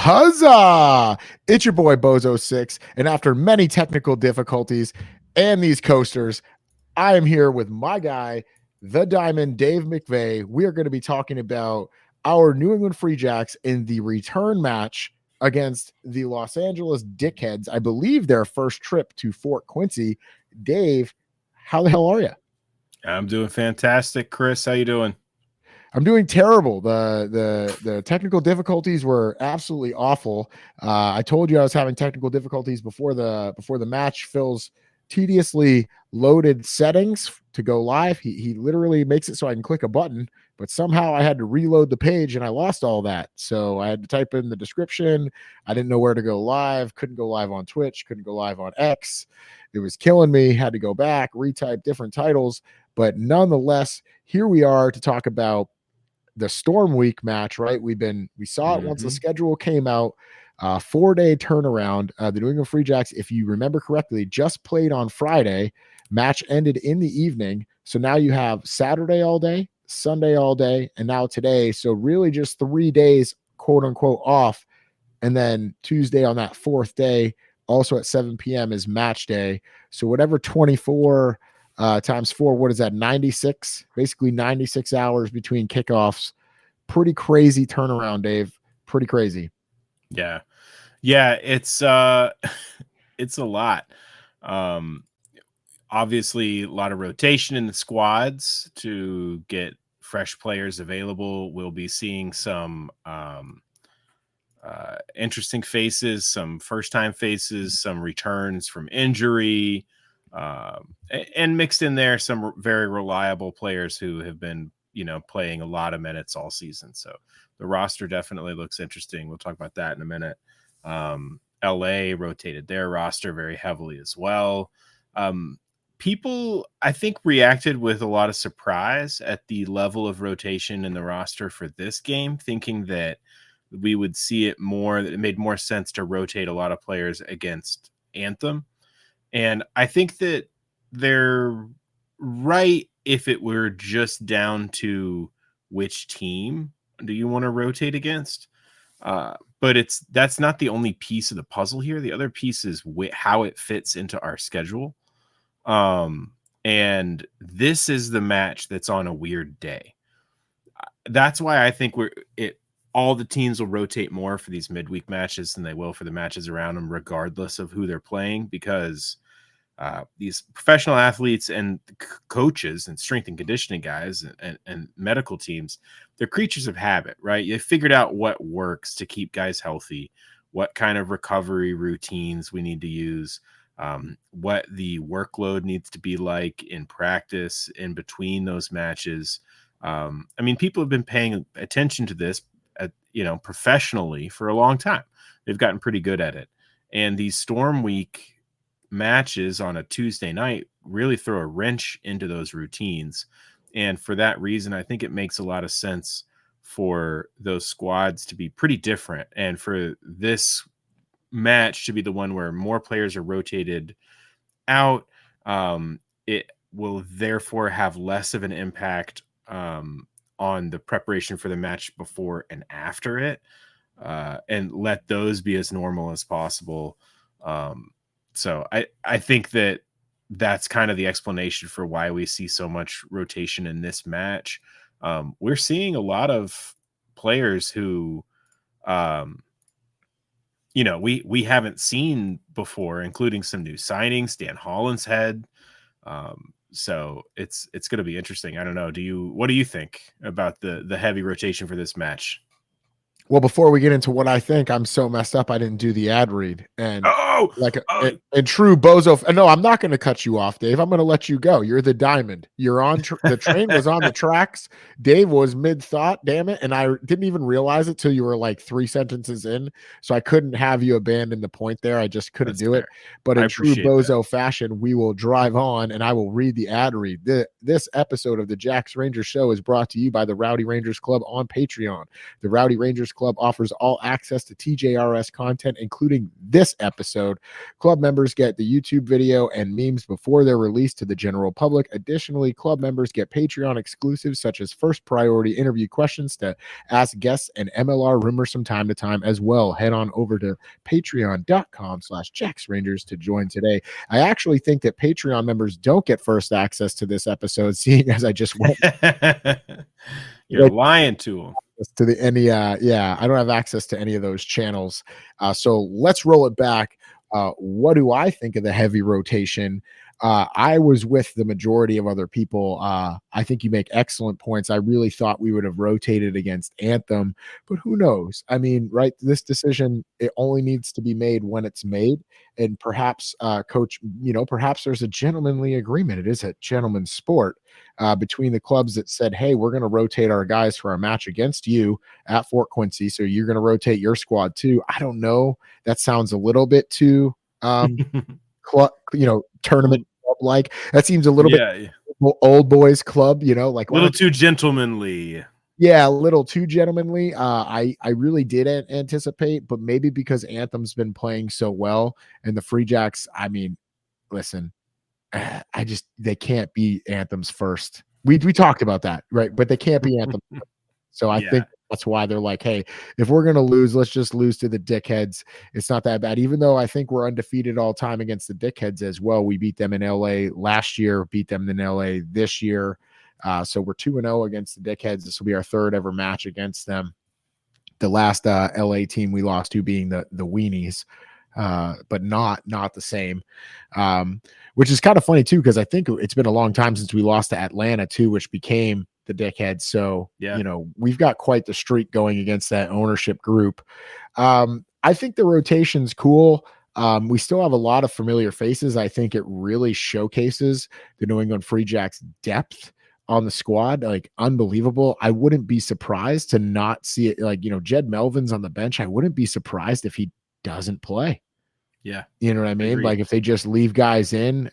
Huzzah! It's your boy Bozo6, and after many technical difficulties and these coasters, I am here with my guy, the Diamond, Dave McVeigh. We are going to be talking about our New England Free Jacks in the return match against the Los Angeles Dickheads. I believe their first trip to Fort Quincy. Dave, how the hell are you? I'm doing fantastic. Chris, how you doing? I'm doing terrible. The technical difficulties were absolutely awful. I told you I was having technical difficulties before the match. Phil's tediously loaded settings to go live. He literally makes it so I can click a button, but somehow I had to reload the page and I lost all that. So I had to type in the description. I didn't know where to go live. Couldn't go live on Twitch. Couldn't go live on X. It was killing me. Had to go back, retype different titles. But nonetheless, here we are to talk about the Storm Week match, right? We saw it once the schedule came out. 4-day turnaround. The New England Free Jacks, if you remember correctly, just played on Friday. Match ended in the evening. So now you have Saturday all day, Sunday all day, and now today. So really just 3 days, quote unquote, off. And then Tuesday on that fourth day, also at 7 p.m. is match day. So whatever 24 times 4, what is that? 96, basically 96 hours between kickoffs. Pretty crazy turnaround, Dave. Pretty crazy. Yeah, it's it's a lot. Obviously a lot of rotation in the squads to get fresh players available. We'll be seeing some interesting faces, some first-time faces, some returns from injury, and mixed in there some very reliable players who have been, playing a lot of minutes all season. So the roster definitely looks interesting. We'll talk about that in a minute. LA rotated their roster very heavily as well. People, I think, reacted with a lot of surprise at the level of rotation in the roster for this game, thinking that we would see it more, that it made more sense to rotate a lot of players against Anthem. And I think that they're right if it were just down to which team do you want to rotate against. But that's not the only piece of the puzzle here. The other piece is how it fits into our schedule. And this is the match that's on a weird day. That's why I think all the teams will rotate more for these midweek matches than they will for the matches around them, regardless of who they're playing, because these professional athletes and coaches and strength and conditioning guys and medical teams, they're creatures of habit, right? They figured out what works to keep guys healthy, what kind of recovery routines we need to use, what the workload needs to be like in practice in between those matches. People have been paying attention to this professionally for a long time. They've gotten pretty good at it. And these Storm Week matches on a Tuesday night really throw a wrench into those routines. And for that reason, I think it makes a lot of sense for those squads to be pretty different. And for this match to be the one where more players are rotated out, it will therefore have less of an impact on the preparation for the match before and after it, and let those be as normal as possible. So I think that's kind of the explanation for why we see so much rotation in this match. We're seeing a lot of players who, we haven't seen before, including some new signings. Dan Holland's head. So it's going to be interesting. I don't know. What do you think about the heavy rotation for this match? Well, before we get into what I think, I'm so messed up I didn't do the ad read. And in true Bozo, no, I'm not going to cut you off, Dave. I'm going to let you go. You're the Diamond. You're on the train was on the tracks. Dave was mid-thought, damn it. And I didn't even realize it till you were like 3 sentences in. So I couldn't have you abandon the point there. I just couldn't do it. But in true Bozo fashion, we will drive on and I will read the ad read. This episode of the Jacks Rangers Show is brought to you by the Rowdy Rangers Club on Patreon. The Rowdy Rangers Club offers all access to TJRS content, including this episode. Club members get the YouTube video and memes before they're released to the general public. Additionally, club members get Patreon exclusives such as first priority interview questions to ask guests and MLR rumors from time to time as well. Head on over to patreon.com/jacksrangers to join today. I actually think that Patreon members don't get first access to this episode, seeing as I just went. You're lying to them. To the any yeah, I don't have access to any of those channels. So let's roll it back. What do I think of the heavy rotation? I was with the majority of other people. I think you make excellent points. I really thought we would have rotated against Anthem, but who knows? I mean, right? This decision, it only needs to be made when it's made. And perhaps, coach, perhaps there's a gentlemanly agreement. It is a gentleman's sport between the clubs that said, hey, we're going to rotate our guys for our match against you at Fort Quincy. So you're going to rotate your squad too. I don't know. That sounds a little bit too, tournament club like. That seems a little bit old boys club, like a little too gentlemanly. Yeah, a little too gentlemanly. I really did anticipate, but maybe because Anthem's been playing so well and the Free Jacks, I mean, listen, they can't be Anthem's first. We talked about that, right? But they can't be Anthem. So I think that's why they're like, hey, if we're going to lose, let's just lose to the Dickheads. It's not that bad. Even though I think we're undefeated all time against the Dickheads as well. We beat them in LA last year, beat them in LA this year. So we're 2-0 against the Dickheads. This will be our third ever match against them. The last LA team we lost to being the Weenies, but not the same, which is kind of funny too, because I think it's been a long time since we lost to Atlanta too, which became the Dickheads. So, we've got quite the streak going against that ownership group. I think the rotation's cool. We still have a lot of familiar faces. I think it really showcases the New England Free Jacks depth on the squad, like unbelievable. I wouldn't be surprised to not see it. Like, Jed Melvin's on the bench. I wouldn't be surprised if he doesn't play. Yeah. You know what I mean? Like if they just leave guys in,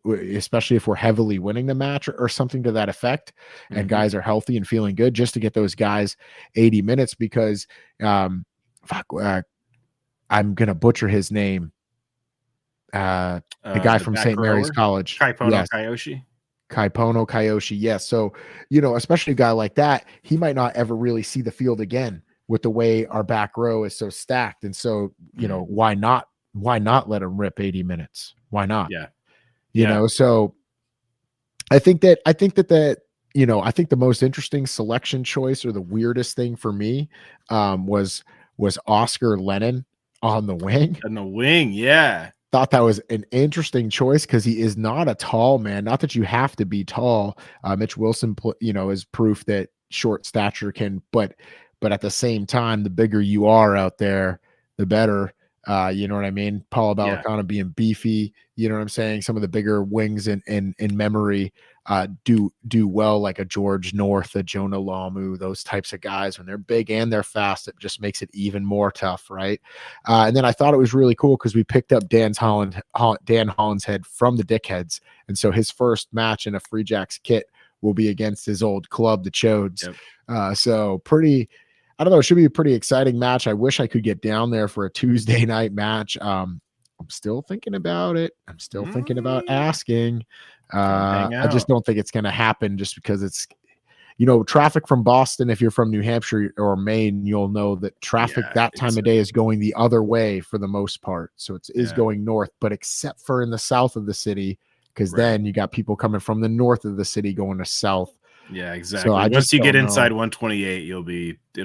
especially if we're heavily winning the match or something to that effect, and guys are healthy and feeling good, just to get those guys 80 minutes because I'm going to butcher his name. The guy from St. Mary's College. Kaipono Kayoshi. Kaipono Kayoshi. Yes. So, especially a guy like that, he might not ever really see the field again with the way our back row is so stacked. And so, why not let him rip 80 minutes? Why not? Yeah. So I think the most interesting selection choice or the weirdest thing for me was Oscar Lennon on the wing. On the wing. Yeah. Thought that was an interesting choice because he is not a tall man. Not that you have to be tall. Mitch Wilson, is proof that short stature can, but at the same time, the bigger you are out there, the better. You know what I mean? Paul Balacana being beefy, you know what I'm saying? Some of the bigger wings in memory do well, like a George North, a Jonah Lamu, those types of guys. When they're big and they're fast, it just makes it even more tough, right? And then I thought it was really cool because we picked up Dan Hollinshead from the Dickheads. And so his first match in a Free Jacks kit will be against his old club, the Chodes. So pretty... I don't know. It should be a pretty exciting match. I wish I could get down there for a Tuesday night match. I'm still thinking about it. I'm still thinking about asking. I just don't think it's going to happen just because it's, traffic from Boston. If you're from New Hampshire or Maine, you'll know that traffic that time of day is going the other way for the most part. So it is going north, but except for in the south of the city, because then you got people coming from the north of the city going to south. Yeah, exactly. So once you get inside 128, it'll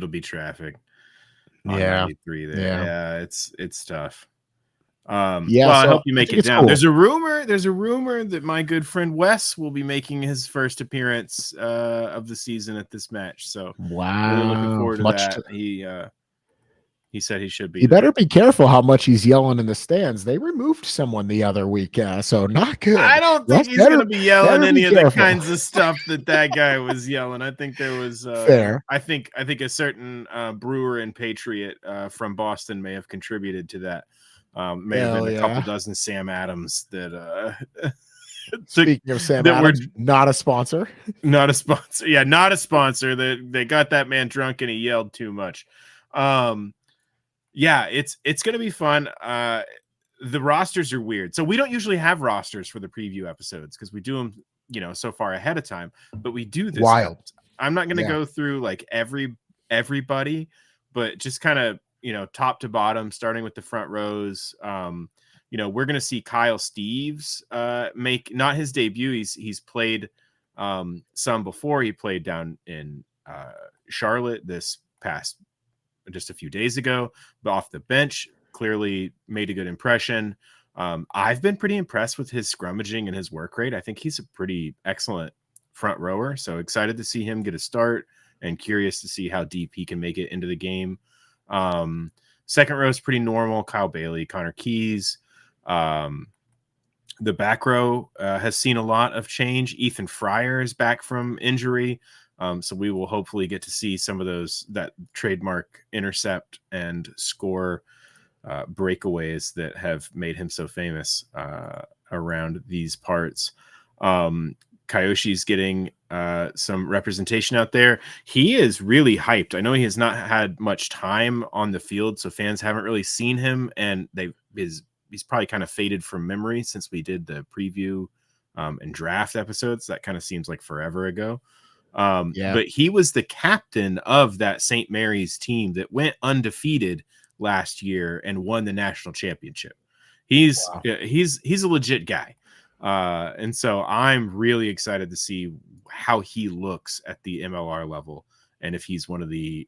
be traffic on 93 there. Yeah, it's tough. Well, I hope you make it down. Cool. There's a rumor that my good friend Wes will be making his first appearance of the season at this match. So really looking forward to that. He said he should be. You better be careful how much he's yelling in the stands. They removed someone the other week, so not good. I don't think he's going to be yelling any of the kinds of stuff that guy was yelling. I think there was fair. I think a certain brewer and patriot from Boston may have contributed to that. May have been a couple dozen Sam Adams that. Speaking of Sam Adams, not a sponsor. Not a sponsor. Yeah, not a sponsor. They got that man drunk and he yelled too much. Yeah, it's gonna be fun. The rosters are weird, so we don't usually have rosters for the preview episodes because we do them, so far ahead of time. But we do this. Wild. I'm not gonna Yeah. go through like everybody, but just kind of top to bottom, starting with the front rows. We're gonna see Kyle Steves make not his debut. He's played some before. He played down in Charlotte this past just a few days ago, but off the bench, clearly made a good impression. I've been pretty impressed with his scrummaging and his work rate. I think he's a pretty excellent front rower. So excited to see him get a start and curious to see how deep he can make it into the game. Second row is pretty normal. Kyle Bailey, Connor Keys. The back row has seen a lot of change. Ethan Fryer is back from injury. So we will hopefully get to see some of that trademark intercept and score breakaways that have made him so famous around these parts. Kayoshi's getting some representation out there. He is really hyped. I know he has not had much time on the field, so fans haven't really seen him, and he's probably kind of faded from memory since we did the preview and draft episodes. That kind of seems like forever ago. But he was the captain of that St. Mary's team that went undefeated last year and won the national championship. He's a legit guy. And so I'm really excited to see how he looks at the MLR level. And if he's one of the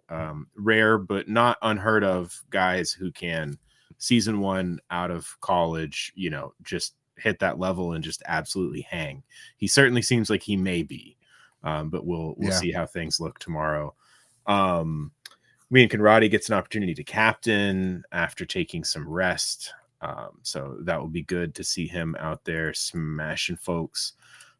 rare, but not unheard of guys who can season one out of college, just hit that level and just absolutely hang. He certainly seems like he may be. But we'll see how things look tomorrow. Me and Conradi gets an opportunity to captain after taking some rest. So that will be good to see him out there smashing folks.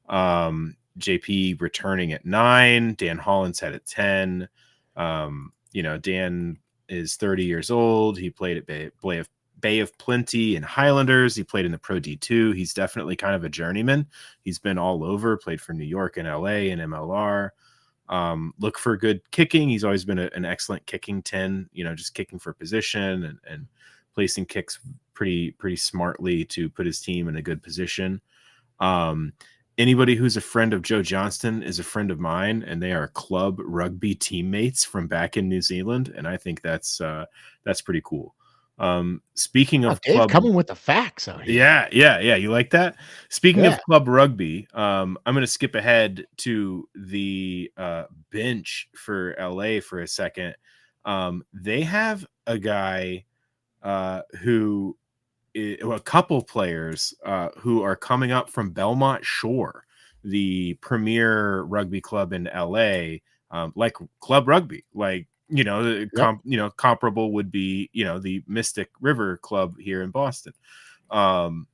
JP returning at 9, Dan Holland's head at 10. Dan is 30 years old. He played at Bay of Plenty and Highlanders. He played in the Pro D2. He's definitely kind of a journeyman. He's been all over, played for New York and LA and MLR. Look for good kicking. He's always been an excellent kicking 10, just kicking for position and placing kicks pretty smartly to put his team in a good position. Anybody who's a friend of Joe Johnston is a friend of mine, and they are club rugby teammates from back in New Zealand. And I think that's pretty cool. Speaking of Dave coming with the facts out here. Yeah. You like that? Speaking of club rugby, I'm going to skip ahead to the bench for LA for a second. They have a guy who a couple players who are coming up from Belmont Shore, the premier rugby club in LA, like club rugby, like comparable would be the Mystic River Club here in Boston. And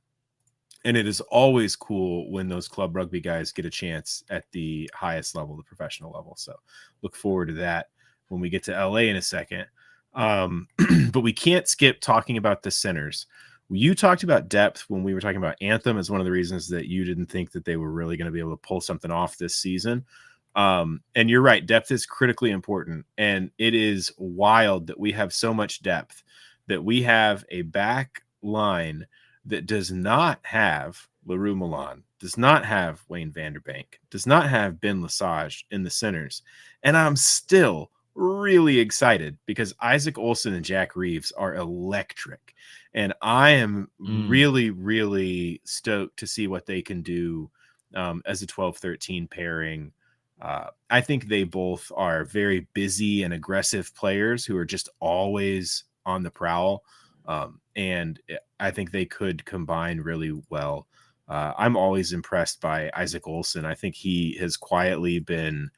it is always cool when those club rugby guys get a chance at the highest level, the professional level. So look forward to that when we get to LA in a second. But we can't skip talking about the centers. You talked about depth when we were talking about Anthem as one of the reasons that you didn't think that they were really going to be able to pull something off this season. And you're right. Depth is critically important. And it is wild that we have so much depth that we have a back line that does not have LaRue Milan, does not have Wayne Vanderbank, does not have Ben Lesage in the centers. And I'm still really excited because Isaac Olson and Jack Reeves are electric. And I am really, really stoked to see what they can do as a 12-13 pairing. I think they both are very busy and aggressive players who are just always on the prowl. And I think they could combine really well. I'm always impressed by Isaac Olson. I think he has quietly been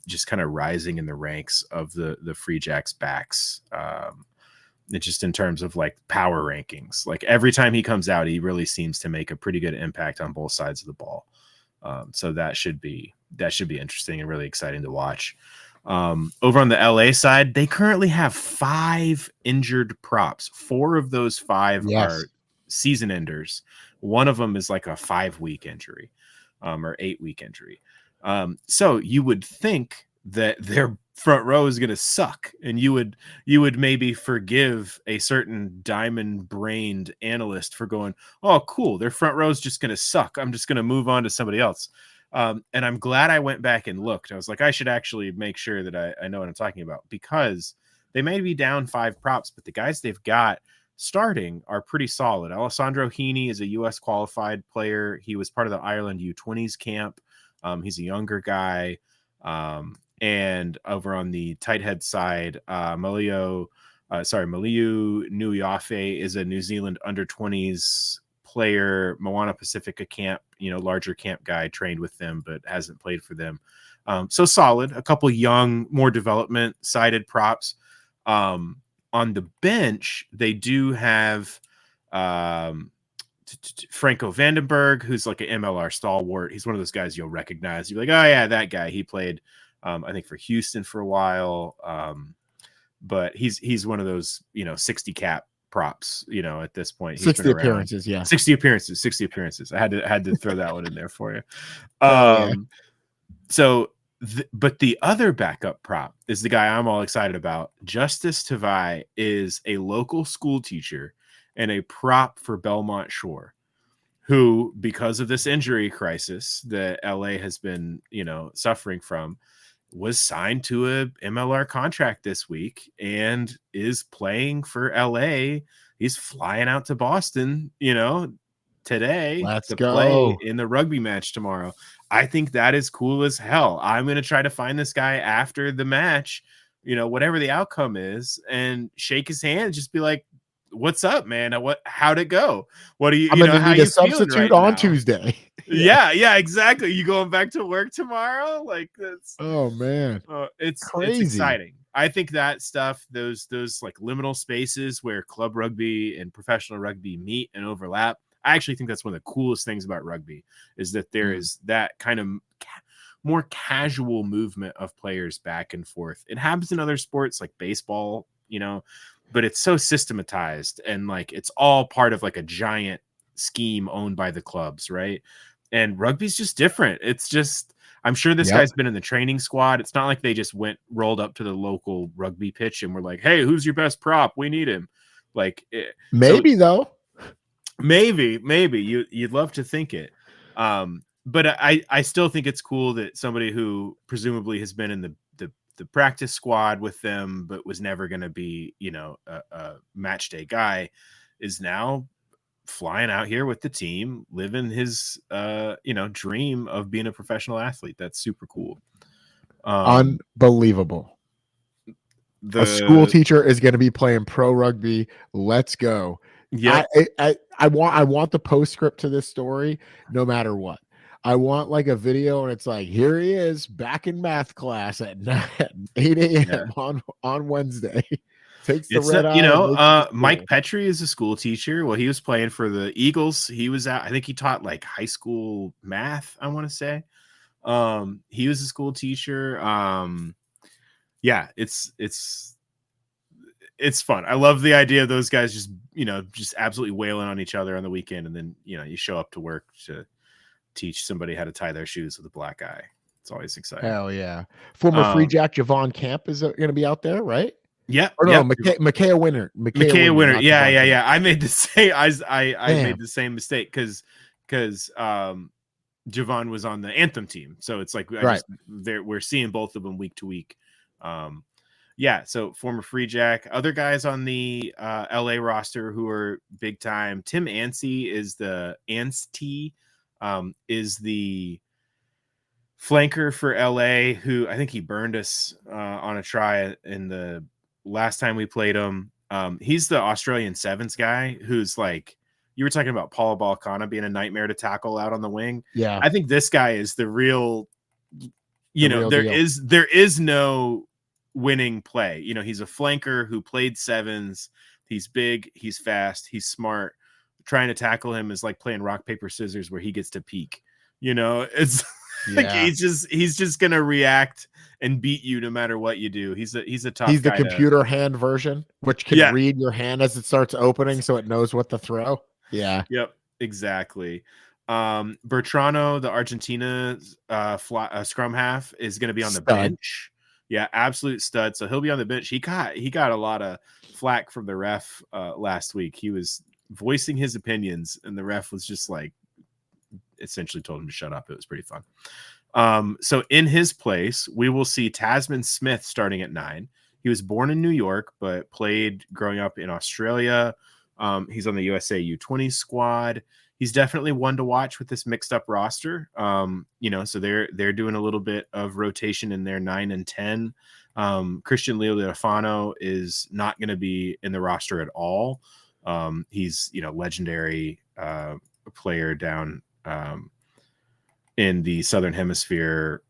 just kind of rising in the ranks of the Free Jacks backs. It's just in terms of like power rankings, like every time he comes out, he really seems to make a pretty good impact on both sides of the ball. So that should be interesting and really exciting to watch. Over on the LA side, they currently have 5 injured props. 4 of those 5 are season enders. One of them is like a 5-week injury, or 8-week injury. So you would think that their front row is going to suck, and you would maybe forgive a certain diamond brained analyst for going, oh cool, their front row is just going to suck, I'm just going to move on to somebody else. And I'm glad I went back and looked. I was like, I should actually make sure that I know what I'm talking about, because they may be down 5 props, but the guys they've got starting are pretty solid. Alessandro Heaney is a U.S. qualified player. He was part of the Ireland U20s camp. He's a younger guy. And over on the tight head side, Maliu Nuiafe is a New Zealand under 20s player, Moana Pacifica camp, larger camp guy, trained with them, but hasn't played for them. So solid, a couple young, more development sided props. On the bench, they do have Franco Vandenberg, who's like an MLR stalwart. He's one of those guys you'll recognize. You're like, oh yeah, that guy. He played, I think, for Houston for a while. But he's one of those, 60 cap props, at this point. 60 appearances, yeah. 60 appearances. I had to throw that one in there for you. Yeah. So, but the other backup prop is the guy I'm all excited about. Justice Tavai is a local school teacher and a prop for Belmont Shore, who, because of this injury crisis that LA has been, suffering from, was signed to a MLR contract this week and is playing for LA. He's flying out to Boston, today Let's to go. play in the rugby match tomorrow. I think that is cool as hell. I'm going to try to find this guy after the match, whatever the outcome is, and shake his hand, just be like, what's up, man? How'd it go? What do you, I'm gonna how need a you feeling substitute right on now? Tuesday. Yeah, exactly. You going back to work tomorrow? Like, that's, oh man, it's crazy. It's exciting. I think that stuff, those like liminal spaces where club rugby and professional rugby meet and overlap, I actually think that's one of the coolest things about rugby, is that there is that kind of more casual movement of players back and forth. It happens in other sports like baseball, but it's so systematized, and like it's all part of like a giant scheme owned by the clubs, right? And rugby's just different. It's just, I'm sure this guy's been in the training squad. It's not like they just rolled up to the local rugby pitch and were like, hey, who's your best prop? We need him. Like, maybe though. Maybe you'd love to think it. But I still think it's cool that somebody who presumably has been in the practice squad with them, but was never going to be, a match day guy, is now flying out here with the team, living his, dream of being a professional athlete. That's super cool. Unbelievable. A school teacher is going to be playing pro rugby. Let's go. Yeah, I want the postscript to this story, no matter what. I want like a video, and it's like, here he is back in math class at 8 a.m. on Wednesday. Takes the red eye. Mike Petrie is a school teacher. Well, he was playing for the Eagles. He was out. I think he taught like high school math, I want to say. He was a school teacher. Yeah, it's fun. I love the idea of those guys just absolutely wailing on each other on the weekend, and then you show up to work to teach somebody how to tie their shoes with a black eye. It's always exciting. Hell yeah! Former Free Jack Javon Camp is going to be out there, right? Yeah. Or no, Micaiah Winter. Micaiah Winter. Yeah. I made the same. I made the same mistake because Javon was on the Anthem team, so it's like we're seeing both of them week to week. Yeah, so former Free Jack. Other guys on the LA roster who are big time. Tim Anstie is the flanker for LA, who I think he burned us on a try in the last time we played him. He's the Australian Sevens guy who's like, you were talking about Paula Balcana being a nightmare to tackle out on the wing. Yeah, I think this guy is the real. There is no winning play. He's a flanker who played sevens. He's big, he's fast, he's smart. Trying to tackle him is like playing rock paper scissors, where he gets to peek. It's like he's just gonna react and beat you no matter what you do. He's a tough. He's the computer hand version, which can read your hand as it starts opening, so it knows what to throw. Yeah. Yep. Exactly. Bertrano, the Argentina scrum half, is going to be on the bench. Yeah, absolute stud. So he'll be on the bench. He got a lot of flack from the ref last week. He was voicing his opinions, and the ref was just like essentially told him to shut up. It was pretty fun. So in his place, we will see Tasman Smith starting at 9. He was born in New York, but played growing up in Australia. He's on the USA U20 squad. He's definitely one to watch with this mixed up roster. So they're doing a little bit of rotation in their 9 and 10. Christian Leolifano is not going to be in the roster at all. He's legendary player down in the Southern Hemisphere,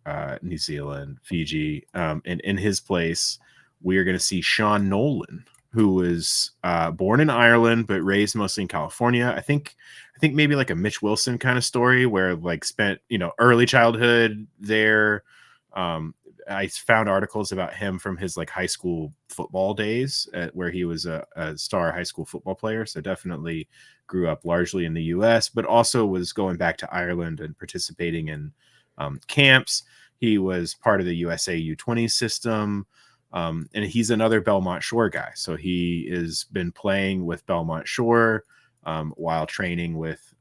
New Zealand, Fiji. And in his place, we are going to see Sean Nolan, who was born in Ireland but raised mostly in California. I think maybe like a Mitch Wilson kind of story where like spent early childhood there. I found articles about him from his like high school football days where he was a star high school football player. So definitely grew up largely in the U.S., but also was going back to Ireland and participating in camps. He was part of the USA U20 system. And he's another Belmont Shore guy. So he has been playing with Belmont Shore while training with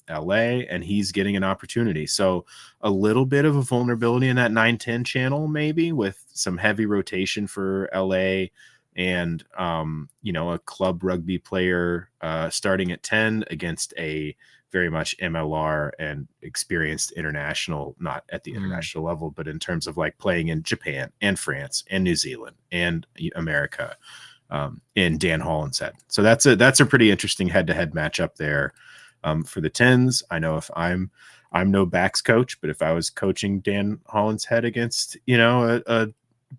LA, and he's getting an opportunity. So a little bit of a vulnerability in that 9-10 channel, maybe with some heavy rotation for LA and, a club rugby player starting at 10 against a very much MLR and experienced international, not at the international level, but in terms of like playing in Japan and France and New Zealand and America in Dan Holland's head. So that's a pretty interesting head-to-head matchup there for the 10s. I know if I'm no backs coach, but if I was coaching Dan Holland's head against, a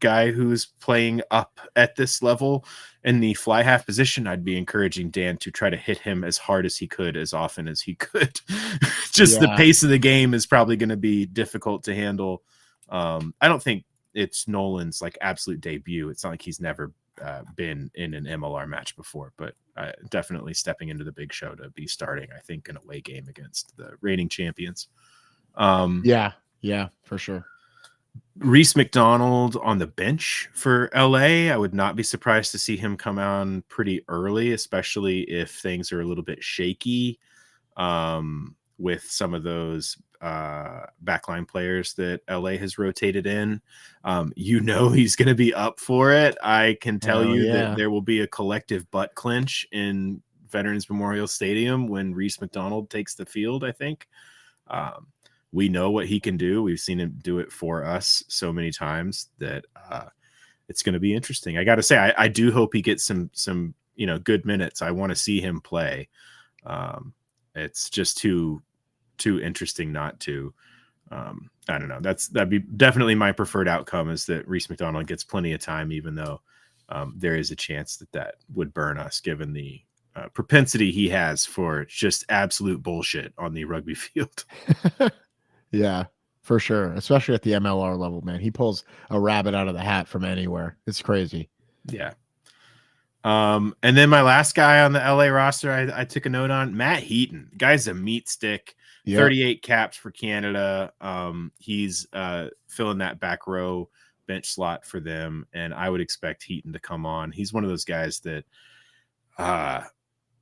guy who's playing up at this level in the fly half position, I'd be encouraging Dan to try to hit him as hard as he could, as often as he could. The pace of the game is probably going to be difficult to handle. I don't think it's Nolan's like absolute debut. It's not like he's never been in an MLR match before, but definitely stepping into the big show to be starting, I think, an away game against the reigning champions. Yeah, for sure. Reese McDonald on the bench for LA. I would not be surprised to see him come on pretty early, especially if things are a little bit shaky with some of those backline players that LA has rotated in. He's going to be up for it. I can tell you that there will be a collective butt clinch in Veterans Memorial Stadium when Reese McDonald takes the field, I think. We know what he can do. We've seen him do it for us so many times that it's going to be interesting. I got to say, I do hope he gets some good minutes. I want to see him play. It's just too interesting not to. I don't know. That'd be definitely my preferred outcome, is that Reese McDonald gets plenty of time, even though there is a chance that would burn us, given the propensity he has for just absolute bullshit on the rugby field. Yeah, for sure. Especially at the MLR level, man. He pulls a rabbit out of the hat from anywhere. It's crazy. Yeah. And then my last guy on the LA roster, I took a note on, Matt Heaton. Guy's a meat stick. Yep. 38 caps for Canada. He's filling that back row bench slot for them, and I would expect Heaton to come on. He's one of those guys that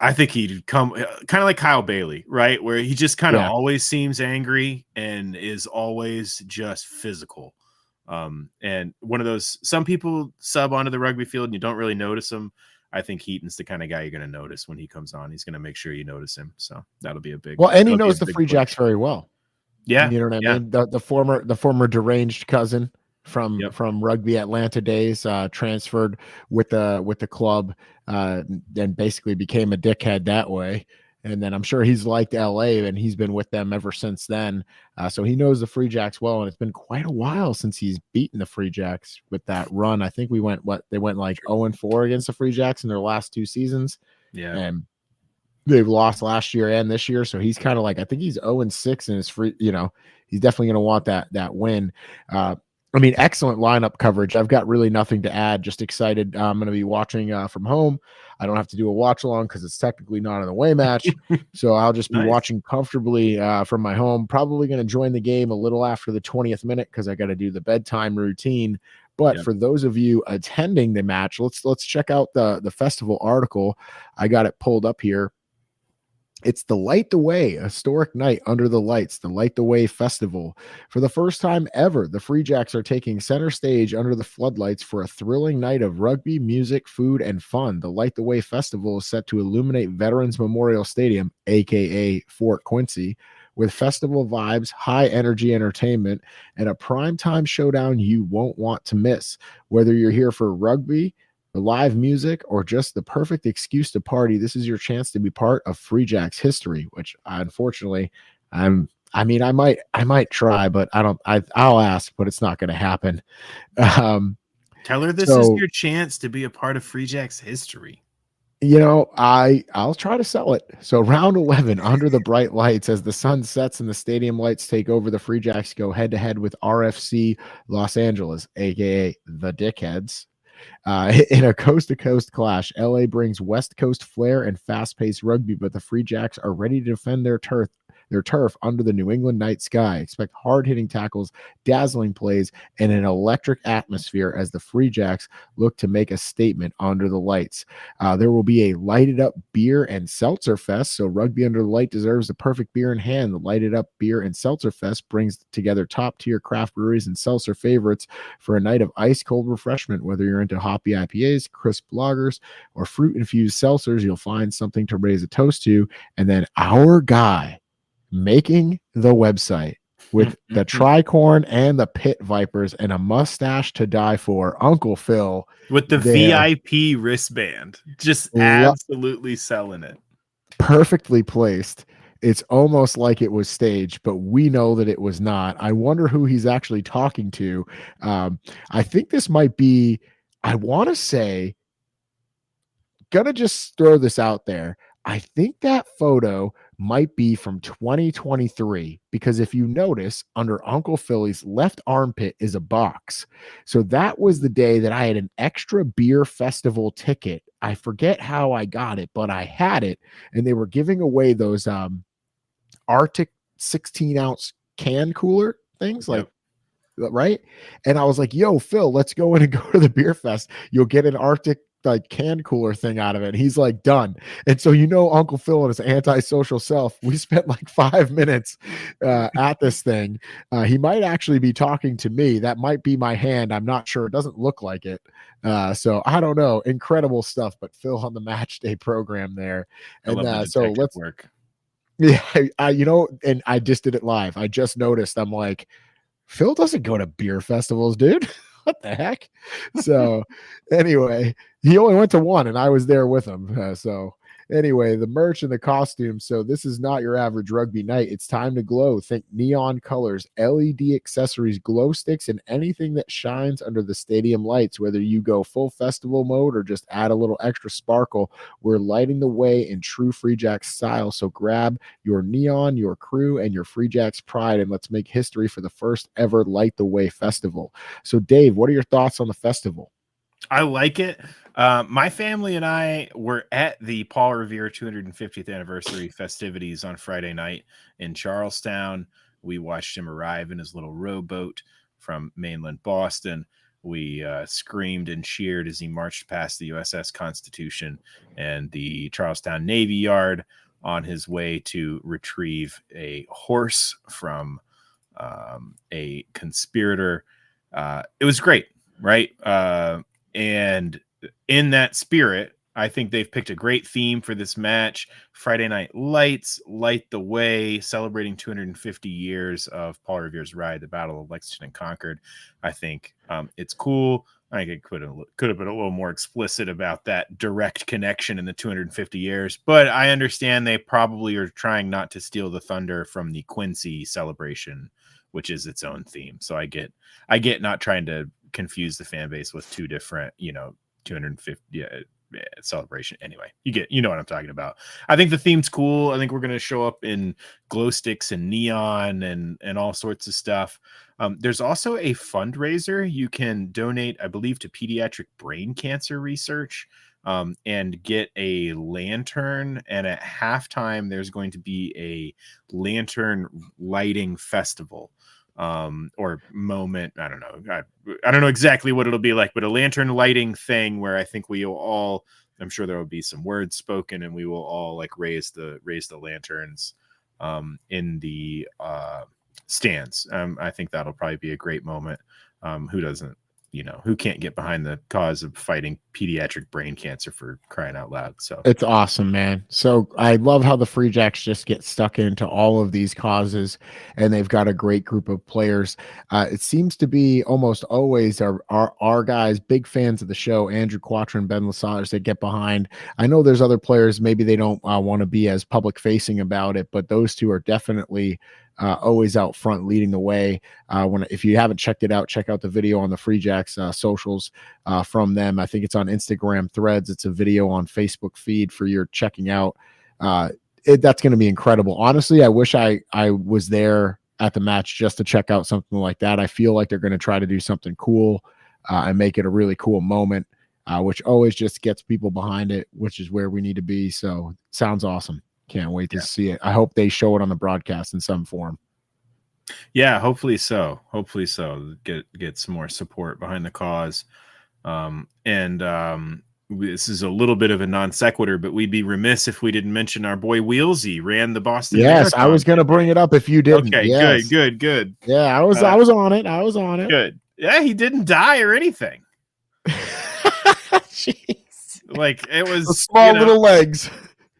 I think he'd come kind of like Kyle Bailey, right? Where he just kind of always seems angry and is always just physical. And one of those, some people sub onto the rugby field and you don't really notice them. I think Heaton's the kind of guy you're going to notice when he comes on. He's going to make sure you notice him. So that'll be a big. Well, and he knows the Free Jacks very well. Yeah. You know what I mean? The former deranged cousin from Rugby Atlanta days, transferred with the club, and basically became a dickhead that way. And then I'm sure he's liked LA, and he's been with them ever since then. So he knows the Free Jacks well, and it's been quite a while since he's beaten the Free Jacks with that run. I think they went like 0-4 against the Free Jacks in their last 2 seasons. Yeah. And they've lost last year and this year. So he's kind of like, I think he's 0-6 in his free, he's definitely going to want that win. Excellent lineup coverage. I've got really nothing to add. Just excited. I'm going to be watching from home. I don't have to do a watch along because it's technically not an away match. So I'll just be watching comfortably from my home. Probably going to join the game a little after the 20th minute because I got to do the bedtime routine. But for those of you attending the match, let's check out the festival article. I got it pulled up here. It's the Light the Way, a historic night under the lights, the Light the Way Festival. For the first time ever, the Free Jacks are taking center stage under the floodlights for a thrilling night of rugby, music, food, and fun. The Light the Way Festival is set to illuminate Veterans Memorial Stadium, aka Fort Quincy, with festival vibes, high energy entertainment, and a primetime showdown you won't want to miss. Whether you're here for rugby, the live music, or just the perfect excuse to party, this is your chance to be part of Free Jack's history, which unfortunately I might try, but I'll ask, but it's not going to happen. Tell her this is your chance to be a part of Free Jack's history. I'll try to sell it. So round 11, under the bright lights, as the sun sets and the stadium lights take over, the Free Jacks go head to head with RFC Los Angeles, aka the Dickheads. In a coast-to-coast clash, LA brings West Coast flair and fast-paced rugby, but the Free Jacks are ready to defend their turf under the New England night sky. Expect hard-hitting tackles, dazzling plays, and an electric atmosphere as the Free Jacks look to make a statement under the lights. There will be a lighted up beer and seltzer fest, so Rugby Under the Light deserves the perfect beer in hand. The lighted up beer and seltzer fest brings together top-tier craft breweries and seltzer favorites for a night of ice-cold refreshment. Whether you're into hoppy IPAs, crisp lagers, or fruit-infused seltzers, you'll find something to raise a toast to. And then our guy making the website with the tricorn and the pit vipers and a mustache to die for, Uncle Phil, with the VIP wristband, just absolutely selling it. Perfectly placed. It's almost like it was staged, but we know that it was not. I wonder who he's actually talking to. I think this might be, I want to say, gonna just throw this out there. I think that photo might be from 2023, because if you notice, under Uncle Philly's left armpit is a box. So that was the day that I had an extra beer festival ticket. I forget how I got it, but I had it, and they were giving away those Arctic 16-ounce can cooler things, like, right? And I was like, yo, Phil, let's go in and go to the beer fest. You'll get an Arctic like can cooler thing out of it. And he's like, done. And so, Uncle Phil and his antisocial self, we spent like 5 minutes at this thing. He might actually be talking to me. That might be my hand. I'm not sure. It doesn't look like it. So I don't know. Incredible stuff. But Phil on the match day program there. And so let's work. Yeah, and I just did it live. I just noticed. I'm like, Phil doesn't go to beer festivals, dude. What the heck? So anyway, he only went to one, and I was there with him. So anyway, the merch and the costumes. So this is not your average rugby night. It's time to glow. Think neon colors, LED accessories, glow sticks, and anything that shines under the stadium lights. Whether you go full festival mode or just add a little extra sparkle, we're lighting the way in true Free Jacks style. So grab your neon, your crew, and your Free Jacks pride, and let's make history for the first ever Light the Way festival. So Dave, what are your thoughts on the festival? I like it. My family and I were at the Paul Revere 250th anniversary festivities on Friday night in Charlestown. We watched him arrive in his little rowboat from mainland Boston. We screamed and cheered as he marched past the USS Constitution and the Charlestown Navy Yard on his way to retrieve a horse from a conspirator. It was great, right? And in that spirit, I think they've picked a great theme for this match. Friday Night Lights, Light the Way, celebrating 250 years of Paul Revere's ride, the Battle of Lexington and Concord. I think it's cool. I think it could have been a little more explicit about that direct connection in the 250 years, but I understand they probably are trying not to steal the thunder from the Quincy celebration, which is its own theme. So I get not trying to confuse the fan base with two different, 250 celebration. Anyway, you know what I'm talking about. I think the theme's cool. I think we're going to show up in glow sticks and neon and all sorts of stuff. There's also a fundraiser. You can donate, I believe, to pediatric brain cancer research, and get a lantern. And at halftime, there's going to be a lantern lighting festival. or moment. I don't know. I don't know exactly what it'll be like, but a lantern lighting thing where I think we will all, I'm sure there will be some words spoken and we will all like raise the lanterns in the stands. I think that'll probably be a great moment. Who doesn't, who can't get behind the cause of fighting pediatric brain cancer, for crying out loud? So It's awesome, man. So I love how the Free Jacks just get stuck into all of these causes, and they've got a great group of players. It seems to be almost always our guys, big fans of the show, Andrew Quattro and Ben Lesage, that get behind. I know there's other players, maybe they don't want to be as public facing about it, but those two are definitely always out front leading the way. If you haven't checked it out, check out the video on the Free Jacks socials from them. I think it's on Instagram Threads. It's a video on Facebook feed for your checking out. That's going to be incredible. Honestly, I wish I was there at the match just to check out something like that. I feel like they're going to try to do something cool and make it a really cool moment, which always just gets people behind it, which is where we need to be. So sounds awesome. Can't wait to see it. I hope they show it on the broadcast in some form. Yeah, hopefully so. Hopefully so. Get some more support behind the cause. This is a little bit of a non sequitur, but we'd be remiss if we didn't mention our boy Wheelsy ran the Boston Yes, I was going to bring it up if you didn't. Okay, yes. good. Yeah, I was on it. I was on it. Good. Yeah, he didn't die or anything. Jeez. Like, it was small little legs.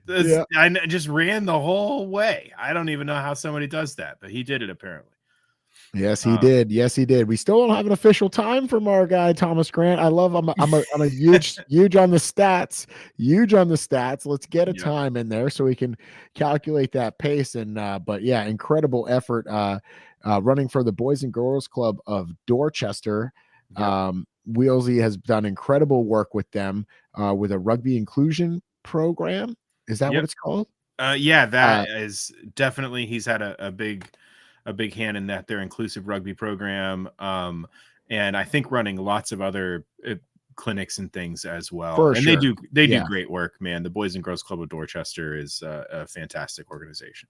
Yeah. I just ran the whole way. I don't even know how somebody does that, but he did it apparently. Yes, he did. Yes, he did. We still don't have an official time from our guy Thomas Grant. I'm a huge on the stats. Huge on the stats. Let's get a time in there so we can calculate that pace. And but yeah, incredible effort running for the Boys and Girls Club of Dorchester. Wheelsy has done incredible work with them with a rugby inclusion program. Is that what it's called? Yeah, that is definitely, he's had a big hand in that, their inclusive rugby program. And I think running lots of other clinics and things as well. They do great work, man. The Boys and Girls Club of Dorchester is a fantastic organization.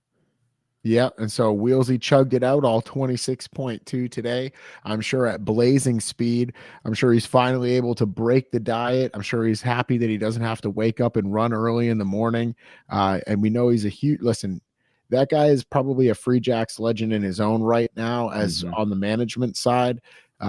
Yeah, and so Wheelsy chugged it out all 26.2 today. I'm sure at blazing speed. I'm sure he's finally able to break the diet. I'm sure he's happy that he doesn't have to wake up and run early in the morning. And we know he's a huge, listen, that guy is probably a Free Jacks legend in his own right now, as on the management side.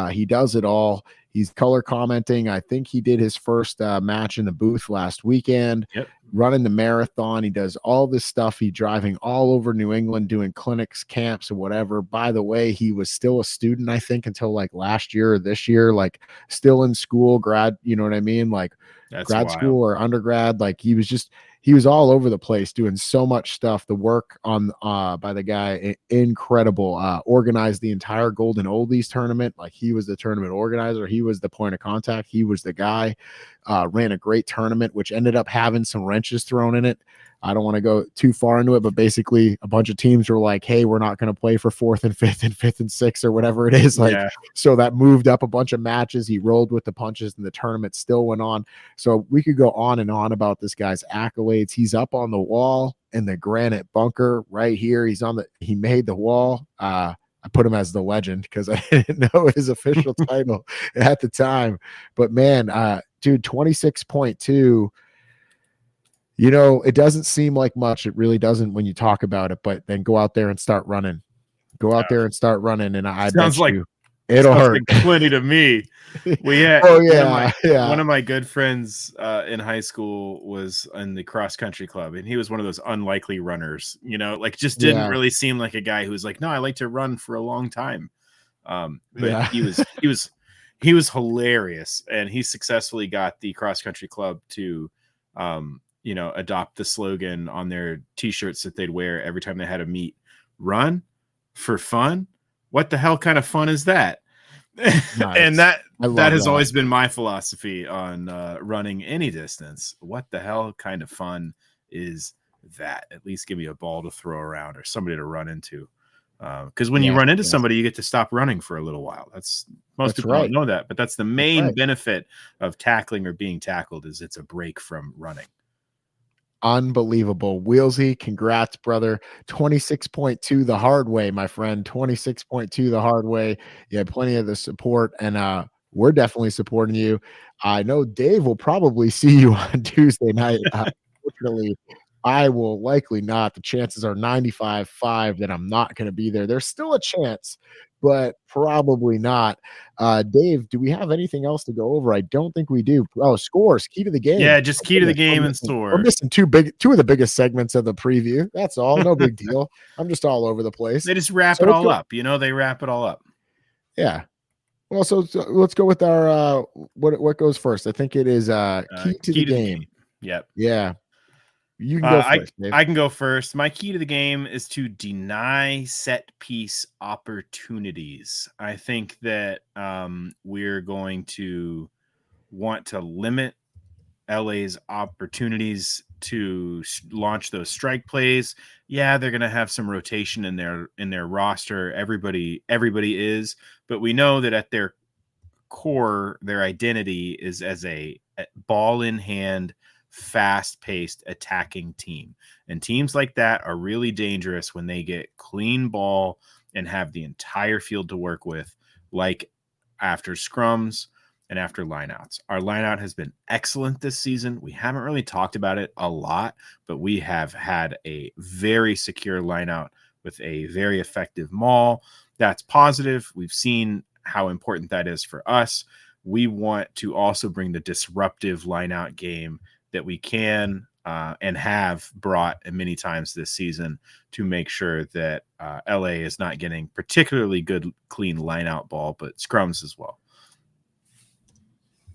He does it all. He's color commenting. I think he did his first match in the booth last weekend, running the marathon. He does all this stuff. He's driving all over New England, doing clinics, camps, or whatever. By the way, he was still a student, I think, until like last year or this year, like still in school, grad, you know what I mean? Like grad school or undergrad. Like he was all over the place doing so much stuff. The work on by the guy, incredible. Organized the entire Golden Oldies tournament. Like he was the tournament organizer. He was the point of contact. He was the guy. Ran a great tournament, which ended up having some wrenches thrown in it. I don't want to go too far into it, but basically a bunch of teams were like, hey, we're not going to play for 4th and 5th and 5th and 6th or whatever it is. Like, so that moved up a bunch of matches. He rolled with the punches and the tournament still went on. So we could go on and on about this guy's accolades. He's up on the wall in the granite bunker right here. He made the wall. I put him as the legend because I didn't know his official title at the time. But man, dude, 26.2. You know, it doesn't seem like much. It really doesn't when you talk about it, but then go out there and start running. Go out there and start running, and I bet you it'll hurt. Like plenty to me. We had one of my good friends in high school was in the cross country club, and he was one of those unlikely runners, you know, like just didn't really seem like a guy who was like, no, I like to run for a long time. But he was hilarious, and he successfully got the cross country club to adopt the slogan on their t-shirts that they'd wear every time they had a meet: run for fun. What the hell kind of fun is that? Nice. And that has always been my philosophy on running any distance. What the hell kind of fun is that? At least give me a ball to throw around or somebody to run into. Because when you run into somebody, you get to stop running for a little while. Most people don't know that, but that's the main benefit of tackling or being tackled, is it's a break from running. Unbelievable. Wheelsy, congrats, brother. 26.2 the hard way, my friend. 26.2 the hard way. You had plenty of the support, and we're definitely supporting you. I know Dave will probably see you on Tuesday night. Unfortunately, I will likely not. The chances are 95.5 that I'm not going to be there. There's still a chance, but probably not. Dave, do we have anything else to go over? I don't think we do. Oh, scores, key to the game. Yeah, just Oh, key to the goodness, game and we're scores. missing two of the biggest segments of the preview. That's all. No big deal. I'm just all over the place. They just wrap So it let's all go. up. They wrap it all up. Yeah. Well, so let's go with our what goes first. I think it is key to the Key to the game. game. Yep. Yeah. You can go first, Dave. I can go first. My key to the game is to deny set piece opportunities. I think that we're going to want to limit LA's opportunities to launch those strike plays. Yeah, they're going to have some rotation in their roster. Everybody is, but we know that at their core, their identity is as a ball in hand, fast-paced attacking team. And teams like that are really dangerous when they get clean ball and have the entire field to work with, like after scrums and after lineouts. Our lineout has been excellent this season. We haven't really talked about it a lot, but we have had a very secure lineout with a very effective maul. That's positive. We've seen how important that is for us. We want to also bring the disruptive lineout game that we can and have brought many times this season to make sure that LA is not getting particularly good, clean lineout ball, but scrums as well.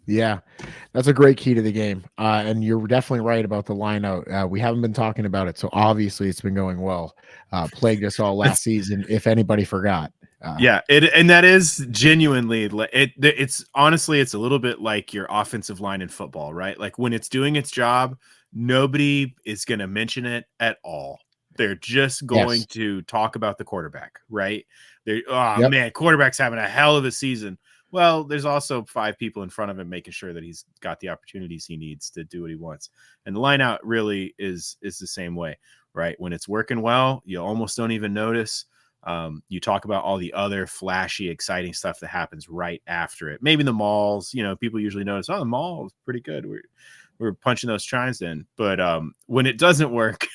Yeah, that's a great key to the game. And you're definitely right about the lineout. We haven't been talking about it, so obviously it's been going well. Plagued us all last season, if anybody forgot. And that is genuinely it's honestly, it's a little bit like your offensive line in football, right? Like when it's doing its job, nobody is going to mention it at all. They're just going to talk about the quarterback, right? Man, quarterback's having a hell of a season. Well, there's also 5 people in front of him making sure that he's got the opportunities he needs to do what he wants. And the line out really is the same way, right? When it's working well, you almost don't even notice. You talk about all the other flashy, exciting stuff that happens right after it. Maybe the malls, people usually notice, the mall is pretty good. We're punching those chimes in. But when it doesn't work,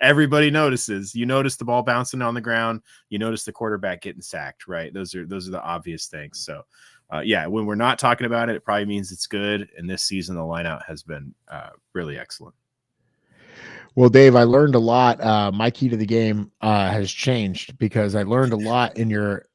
everybody notices. You notice the ball bouncing on the ground. You notice the quarterback getting sacked, right? Those are the obvious things. So, when we're not talking about it, it probably means it's good. And this season, the lineout has been really excellent. Well, Dave, I learned a lot. My key to the game has changed because I learned a lot in your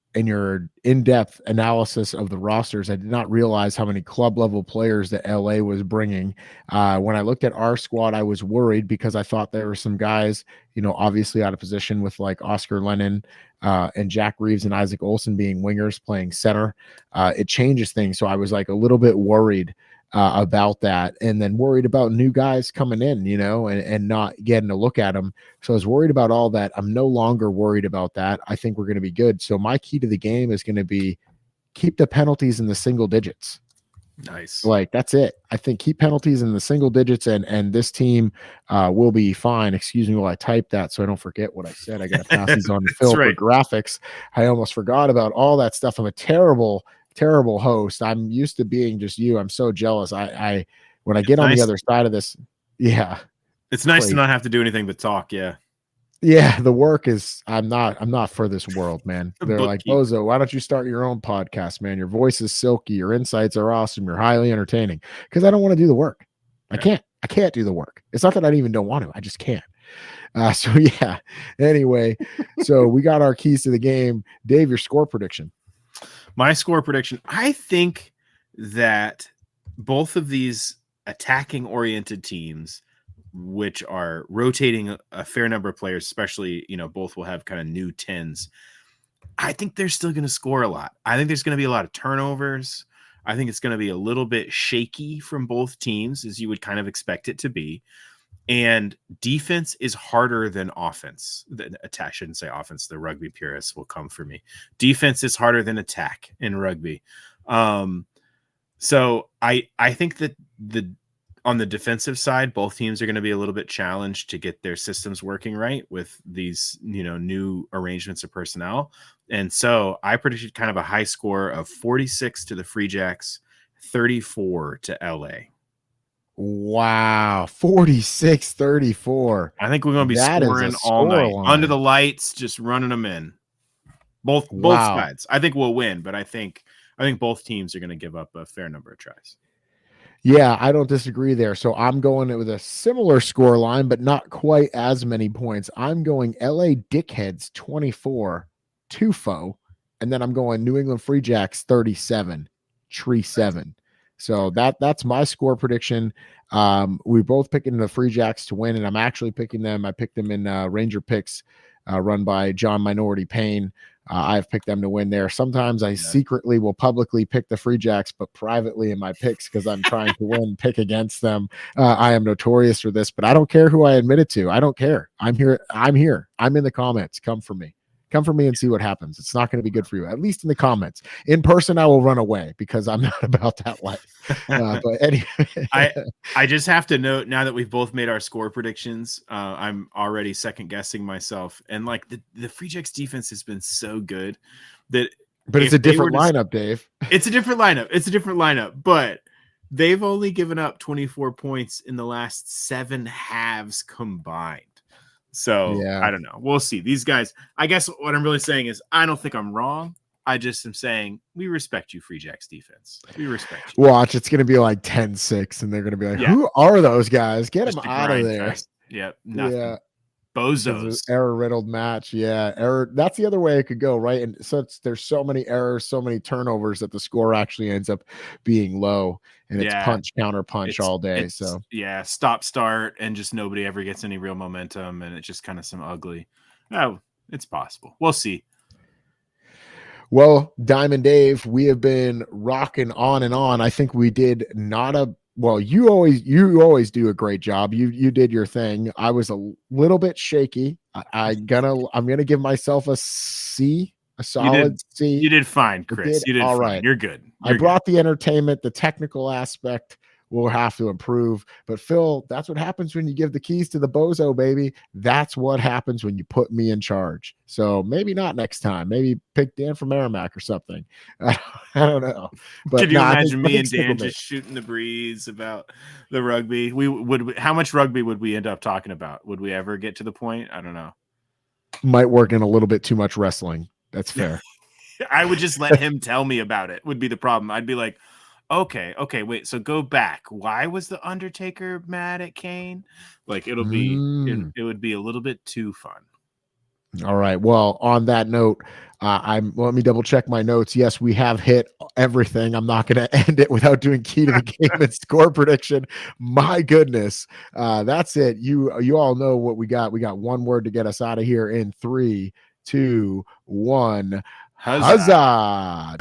in-depth analysis of the rosters. I did not realize how many club level players that LA was bringing. When I looked at our squad, I was worried because I thought there were some guys, obviously out of position with like Oscar Lennon and Jack Reeves and Isaac Olsen being wingers playing center. It changes things. So I was like a little bit worried about that, and then worried about new guys coming in, and not getting a look at them. So I was worried about all that. I'm no longer worried about that. I think we're going to be good. So my key to the game is going to be keep the penalties in the single digits. Nice. Like that's it. I think keep penalties in the single digits, and this team will be fine. Excuse me while I type that so I don't forget what I said. I got to pass these on to Phil for graphics. I almost forgot about all that stuff. I'm a terrible host. I'm used to being just you. I'm so jealous. I when I get on the other side of this, it's nice to not have to do anything but talk. Yeah, the work is I'm not for this world, man. They're like, Bozo, why don't you start your own podcast, man? Your voice is silky, your insights are awesome, you're highly entertaining. Because I don't want to do the work. I can't do the work. It's not that I even don't want to, I just can't. So yeah. Anyway, so we got our keys to the game. Dave, your score prediction. My score prediction, I think that both of these attacking oriented teams, which are rotating a fair number of players, especially, both will have kind of new 10s. I think they're still going to score a lot. I think there's going to be a lot of turnovers. I think it's going to be a little bit shaky from both teams, as you would kind of expect it to be. And defense is harder than offense. Attack, shouldn't say offense. The rugby purists will come for me. Defense is harder than attack in rugby. So I think that on the defensive side, both teams are going to be a little bit challenged to get their systems working right with these, new arrangements of personnel. And so I predicted kind of a high score of 46 to the Free Jacks, 34 to LA. Wow, 46-34. I think we're going to be That is scoring a all night scoreline. under the lights, just running them in. Both Wow. sides. I think we'll win, but I think both teams are going to give up a fair number of tries. Yeah, I don't disagree there. So I'm going with a similar score line, but not quite as many points. I'm going LA Dickheads 24, Tufo, and then I'm going New England Free Jacks 37, Tree 7. So that's my score prediction. We both picking the Free Jacks to win, and I'm actually picking them. I picked them in Ranger Picks, run by John Minority Payne. I've picked them to win there. Sometimes I secretly will publicly pick the Free Jacks, but privately in my picks, because I'm trying to win, pick against them. I am notorious for this, but I don't care who I admit it to. I don't care. I'm here. I'm in the comments. Come for me. Come for me and see what happens. It's not going to be good for you, at least in the comments. In person, I will run away because I'm not about that life. But anyway, I just have to note, now that we've both made our score predictions, I'm already second guessing myself. And like the Free Jacks defense has been so good that, but it's a different lineup, Dave. It's a different lineup. But they've only given up 24 points in the last 7 halves combined. So yeah. I don't know. We'll see. These guys, I guess what I'm really saying is I don't think I'm wrong. I just am saying we respect you, Free Jacks defense. We respect you. Watch, it's going to be like 10-6, and they're going to be like, who are those guys? Get them out of there. Yep. Nothing. Yeah. Bozos. Error-riddled match. Yeah. Error. That's the other way it could go, right? And so there's so many errors, so many turnovers that the score actually ends up being low. And it's punch, counter punch all day. So yeah, stop, start, and just nobody ever gets any real momentum, and it's just kind of some ugly. Oh, it's possible. We'll see. Well, Diamond Dave, we have been rocking on and on. I think we did not a well. You always do a great job. You did your thing. I was a little bit shaky. I'm gonna give myself a C. A solid C. You did fine, Chris. You did all fine. Right. You're good. I brought the entertainment, the technical aspect will have to improve. But Phil, that's what happens when you give the keys to the bozo, baby. That's what happens when you put me in charge. So maybe not next time. Maybe pick Dan from Merrimack or something. I don't know. But could you imagine me and Dan just shooting the breeze about the rugby? How much rugby would we end up talking about? Would we ever get to the point? I don't know. Might work in a little bit too much wrestling. That's fair. I would just let him tell me about it would be the problem. I'd be like, okay, wait, so go back. Why was the Undertaker mad at Kane? Like it would be a little bit too fun. All right. Well, on that note, let me double check my notes. Yes, we have hit everything. I'm not going to end it without doing key to the game and score prediction. My goodness. That's it. You all know what we got. We got one word to get us out of here in 3, 2, 1. Huzzah!